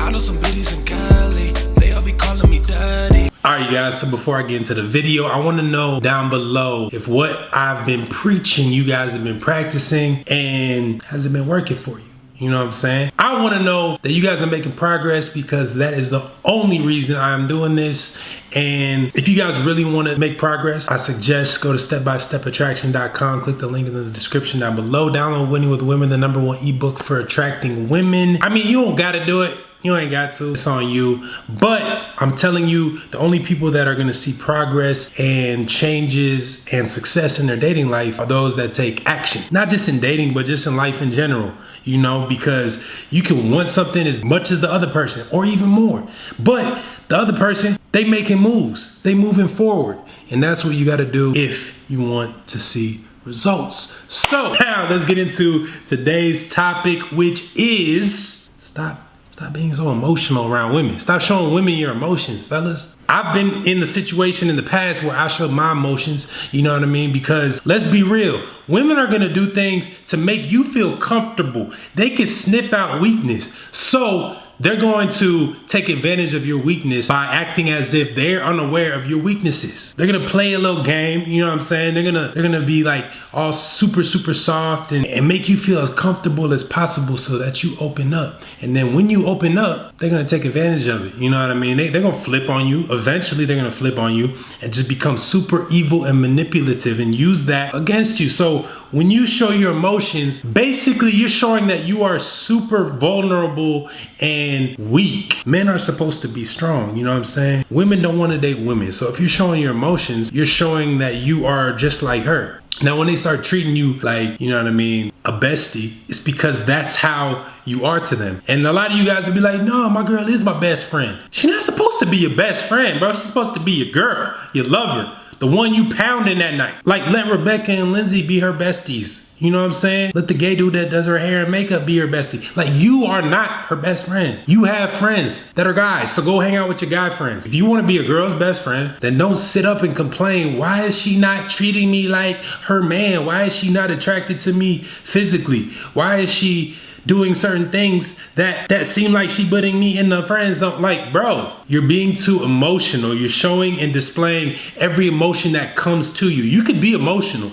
I know some biddies in Cali, they all be calling me daddy. Alright guys, so before I get into the video, I want to know down below if what I've been preaching you guys have been practicing and has it been working for you? You know what I'm saying? I want to know that you guys are making progress because that is the only reason I'm doing this. And if you guys really want to make progress, I suggest go to stepbystepattraction.com. Click the link in the description down below. Download Winning with Women, the #1 ebook for attracting women. I mean, you don't got to do it. You ain't got to, it's on you. But I'm telling you, the only people that are gonna see progress and changes and success in their dating life are those that take action. Not just in dating, but just in life in general, you know, because you can want something as much as the other person or even more. But the other person, they making moves, they moving forward. And that's what you gotta do if you want to see results. So now let's get into today's topic, which is Stop being so emotional around women. Stop showing women your emotions, fellas. I've been in the situation in the past where I showed my emotions, you know what I mean? Because let's be real, women are gonna do things to make you feel comfortable. They can sniff out weakness. So they're going to take advantage of your weakness by acting as if they're unaware of your weaknesses. They're gonna play a little game, you know what I'm saying? They're gonna be like all super soft and make you feel as comfortable as possible so that you open up. And then when you open up, they're gonna take advantage of it, you know what I mean? They're gonna flip on you. Eventually they're gonna flip on you and just become super evil and manipulative and use that against you. So when you show your emotions, basically you're showing that you are super vulnerable and weak. Men are supposed to be strong, you know what I'm saying? Women don't want to date women. So if you're showing your emotions, you're showing that you are just like her. Now when they start treating you like, you know what I mean, a bestie, it's because that's how you are to them. And a lot of you guys will be like, no, my girl is my best friend. She's not supposed to be your best friend, bro. She's supposed to be your girl, your lover, the one you pounding that night. Like let Rebecca and Lindsay be her besties. You know what I'm saying? Let the gay dude that does her hair and makeup be her bestie. Like you are not her best friend. You have friends that are guys, so go hang out with your guy friends. If you want to be a girl's best friend, then don't sit up and complain. Why is she not treating me like her man? Why is she not attracted to me physically? Why is she doing certain things that seem like she putting me in the friend zone? Like, bro, you're being too emotional. You're showing and displaying every emotion that comes to you. You could be emotional.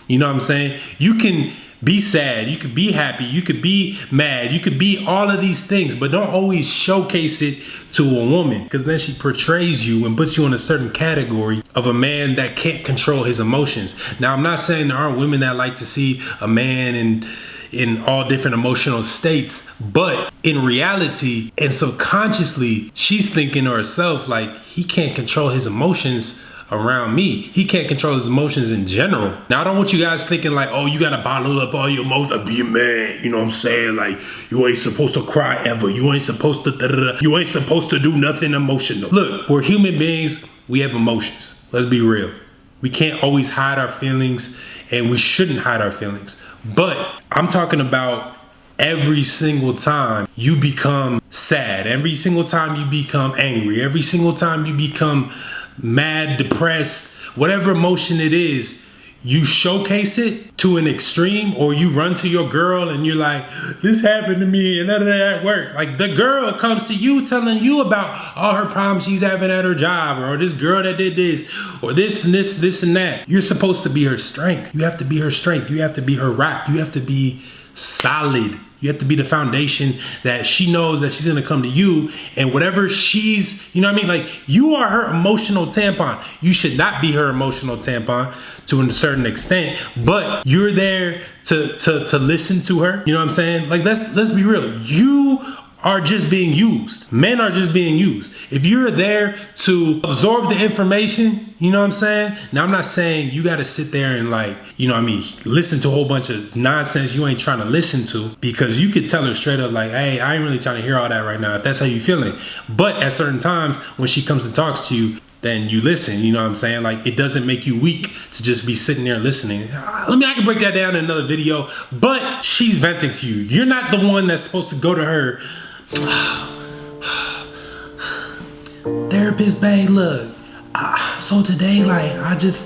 You know what I'm saying? You can be sad, you could be happy, you could be mad, you could be all of these things, but don't always showcase it to a woman because then she portrays you and puts you in a certain category of a man that can't control his emotions. Now, I'm not saying there aren't women that like to see a man in all different emotional states, but in reality and subconsciously, she's thinking to herself like, he can't control his emotions around me. He can't control his emotions in general. Now, I don't want you guys thinking like, oh, you gotta bottle up all your emotions, like, be a man, you know what I'm saying? Like, you ain't supposed to cry ever. You ain't supposed to, you ain't supposed to do nothing emotional. Look, we're human beings, we have emotions. Let's be real. We can't always hide our feelings and we shouldn't hide our feelings. But I'm talking about every single time you become sad, every single time you become angry, every single time you become mad, depressed, whatever emotion it is, you showcase it to an extreme, or you run to your girl and you're like, this happened to me and that at work. Like the girl comes to you telling you about all her problems she's having at her job, or this girl that did this, or this and this and that. You're supposed to be her strength. You have to be her strength. You have to be her rock. You have to be solid. You have to be the foundation that she knows that she's gonna come to you, and whatever she's, you know what I mean? Like, you are her emotional tampon. You should not be her emotional tampon to a certain extent, but you're there to listen to her. You know what I'm saying? Like, let's be real. You are just being used. Men are just being used. If you're there to absorb the information, you know what I'm saying? Now, I'm not saying you gotta sit there and like, you know what I mean, listen to a whole bunch of nonsense you ain't trying to listen to, because you could tell her straight up like, hey, I ain't really trying to hear all that right now, if that's how you feeling. But at certain times when she comes and talks to you, then you listen, you know what I'm saying? Like, it doesn't make you weak to just be sitting there listening. I can break that down in another video, but she's venting to you. You're not the one that's supposed to go to her, therapist, babe, look, so today, like, I just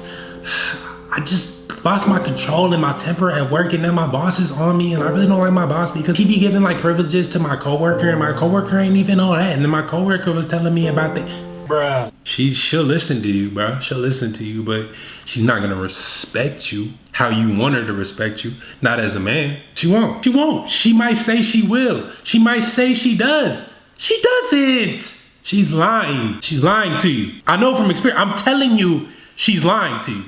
lost my control and my temper at work, and now my boss is on me, and I really don't like my boss because he be giving like privileges to my coworker, and my coworker ain't even all that. And then my coworker was telling me about the bruh. She'll listen to you, bruh. She'll listen to you, but she's not gonna respect you how you want her to respect you. Not as a man. She won't. She won't. She might say she will. She might say she does. She doesn't. She's lying. She's lying to you. I know from experience. I'm telling you, she's lying to you.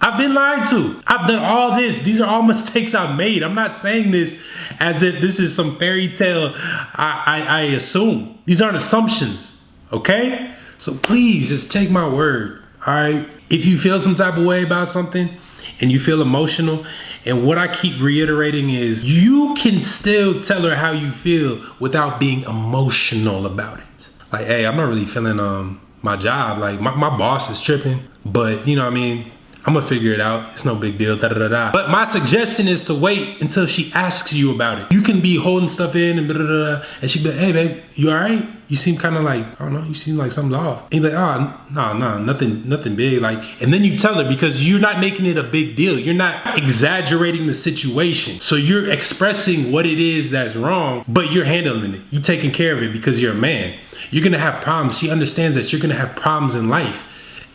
I've been lied to. I've done all this. These are all mistakes I've made. I'm not saying this as if this is some fairy tale I assume. These aren't assumptions, okay? So please just take my word, all right? If you feel some type of way about something and you feel emotional, and what I keep reiterating is you can still tell her how you feel without being emotional about it. Like, hey, I'm not really feeling my job. Like my boss is tripping, but you know what I mean? I'm gonna figure it out. It's no big deal, da-da-da-da. But my suggestion is to wait until she asks you about it. You can be holding stuff in and da-da-da-da, and she'd be like, hey babe, you all right? You seem kind of like, I don't know, you seem like something's off. And you're like, oh, no, nothing big. Like, and then you tell her because you're not making it a big deal. You're not exaggerating the situation. So you're expressing what it is that's wrong, but you're handling it. You're taking care of it because you're a man. You're gonna have problems. She understands that you're gonna have problems in life.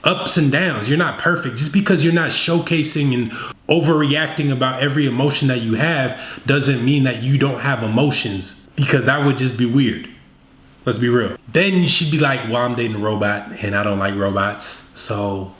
Ups and downs. You're not perfect. Just because you're not showcasing and overreacting about every emotion that you have doesn't mean that you don't have emotions, because that would just be weird. Let's be real. Then she'd be like, well, I'm dating a robot and I don't like robots, so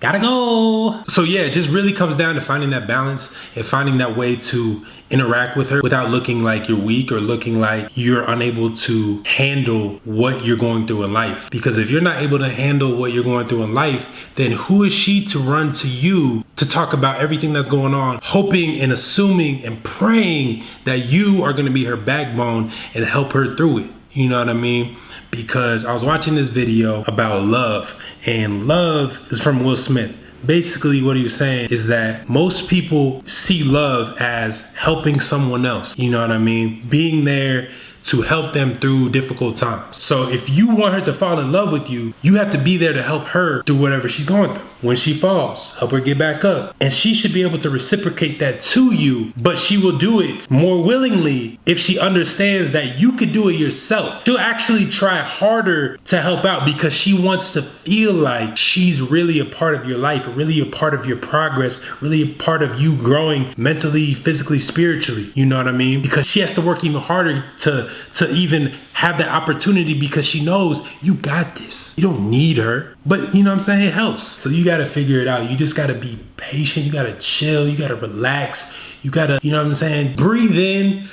gotta go. So yeah, it just really comes down to finding that balance and finding that way to interact with her without looking like you're weak or looking like you're unable to handle what you're going through in life. Because if you're not able to handle what you're going through in life, then who is she to run to you to talk about everything that's going on, hoping and assuming and praying that you are going to be her backbone and help her through it? You know what I mean? Because I was watching this video about love, and love is from Will Smith. Basically what he was saying is that most people see love as helping someone else. You know what I mean? Being there to help them through difficult times. So if you want her to fall in love with you, you have to be there to help her through whatever she's going through. When she falls, help her get back up. And she should be able to reciprocate that to you, but she will do it more willingly if she understands that you could do it yourself. She'll actually try harder to help out because she wants to feel like she's really a part of your life, really a part of your progress, really a part of you growing mentally, physically, spiritually. You know what I mean? Because she has to work even harder to even have that opportunity, because she knows you got this. You don't need her, but you know what I'm saying? It helps. So you got to figure it out. You just got to be patient. You got to chill. You got to relax. You got to, you know what I'm saying? Breathe in.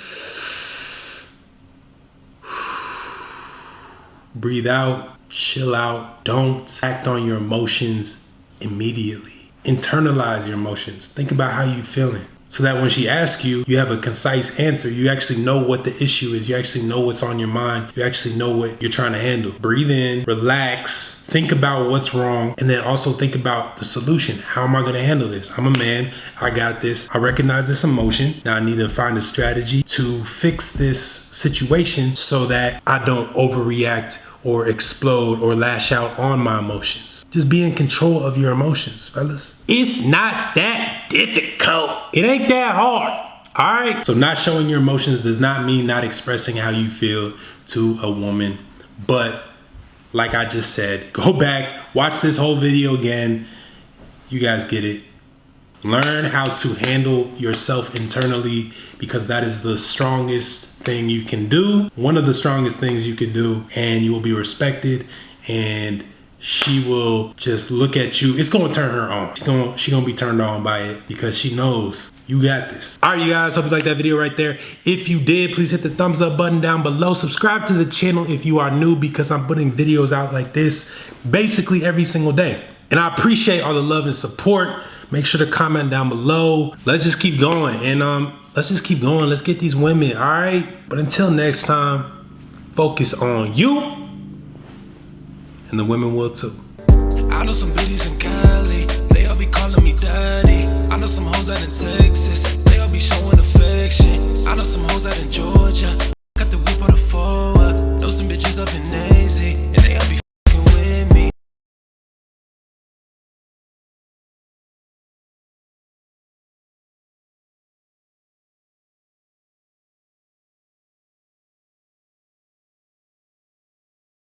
Breathe out. Chill out. Don't act on your emotions immediately. Internalize your emotions. Think about how you're feeling, so that when she asks you, you have a concise answer. You actually know what the issue is. You actually know what's on your mind. You actually know what you're trying to handle. Breathe in, relax, think about what's wrong, and then also think about the solution. How am I going to handle this? I'm a man. I got this. I recognize this emotion. Now I need to find a strategy to fix this situation so that I don't overreact or explode or lash out on my emotions. Just be in control of your emotions, fellas. It's not that difficult. It ain't that hard, all right? So not showing your emotions does not mean not expressing how you feel to a woman. But like I just said, go back, watch this whole video again. You guys get it. Learn how to handle yourself internally, because that is the strongest thing you can do. One of the strongest things you can do, and you will be respected, and she will just look at you. It's gonna turn her on. She gonna be turned on by it because she knows you got this. All right, you guys, hope you liked that video right there. If you did, please hit the thumbs up button down below. Subscribe to the channel if you are new, because I'm putting videos out like this basically every single day. And I appreciate all the love and support. Make sure to comment down below. Let's just keep going, and let's just keep going. Let's get these women, all right? But until next time, focus on you, and the women will too. I know some biddies in Cali, they all be calling me daddy. I know some hoes out in Texas, they all be showing affection. I know some hoes out in Georgia.